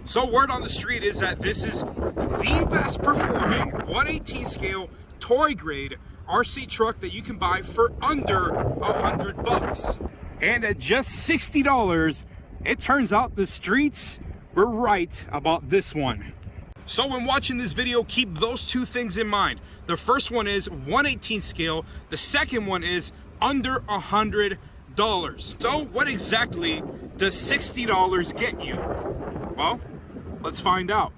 So word on the street is that this is the best performing 1/18 scale toy grade RC truck that you can buy for under $100. And at just $60, it turns out the streets were right about this one. So when watching this video, keep those two things in mind. The first one is 1/18 scale. The second one is under $100. So what exactly does $60 get you? Well, let's find out.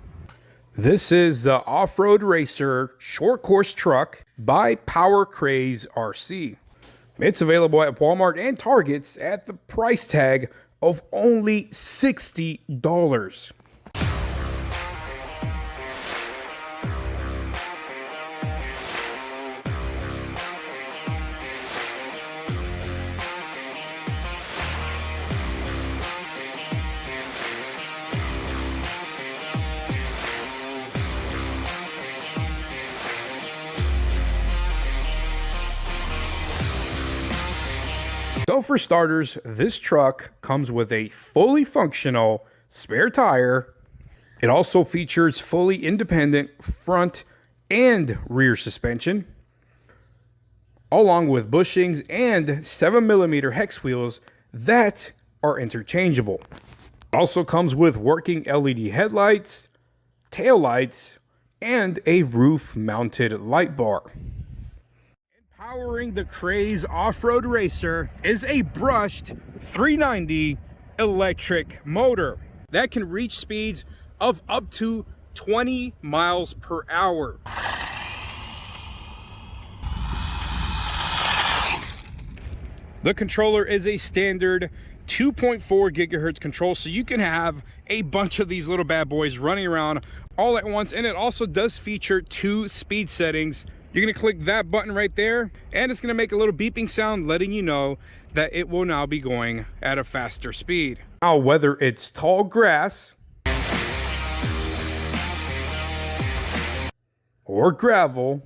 This is the Off-Road Racer Short Course Truck by Power Craze RC. It's available at Walmart and Targets at the price tag of only $60. So for starters, this truck comes with a fully functional spare tire. It also features fully independent front and rear suspension, along with bushings and 7mm hex wheels that are interchangeable. It also comes with working LED headlights, tail lights, and a roof-mounted light bar. Powering the Craze Off-Road Racer is a brushed 390 electric motor that can reach speeds of up to 20 miles per hour. The controller is a standard 2.4 gigahertz control, so you can have a bunch of these little bad boys running around all at once, and it also does feature 2 speed settings. You're going to click that button right there, and it's going to make a little beeping sound letting you know that it will now be going at a faster speed. Now, whether it's tall grass or gravel,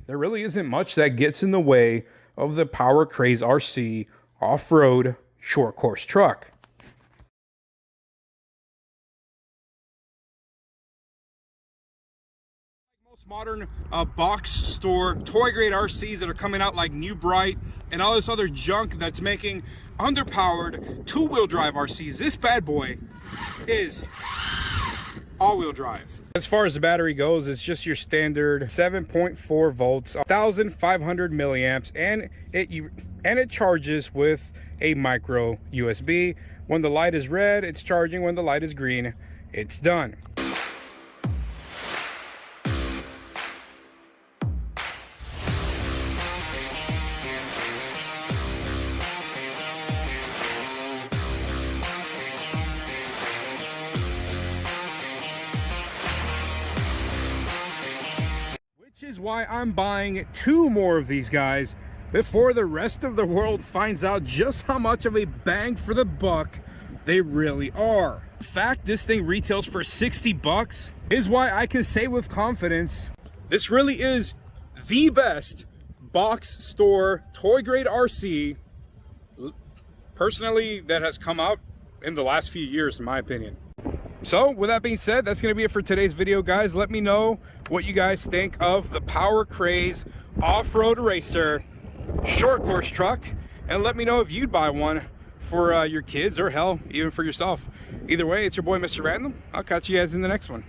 there really isn't much that gets in the way of the Power Craze RC off-road short course truck. Most modern box store toy grade RCs that are coming out, like New Bright and all this other junk that's making underpowered 2-wheel drive RCs, this bad boy is all-wheel drive. As far as the battery goes, it's just your standard 7.4 volts, 1,500 milliamps, and it charges with a micro USB. When the light is red, it's charging. When the light is green, it's done. Which is why I'm buying 2 more of these guys before the rest of the world finds out just how much of a bang for the buck they really are. In fact, this thing retails for $60, is why I can say with confidence, this really is the best box store toy grade RC, personally, that has come out in the last few years, in my opinion. So with that being said, that's going to be it for today's video, guys. Let me know what you guys think of the Power Craze Off-Road Racer short course truck, and let me know if you'd buy one for your kids, or hell, even for yourself. Either way, it's your boy Mr. Random. I'll catch you guys in the next one.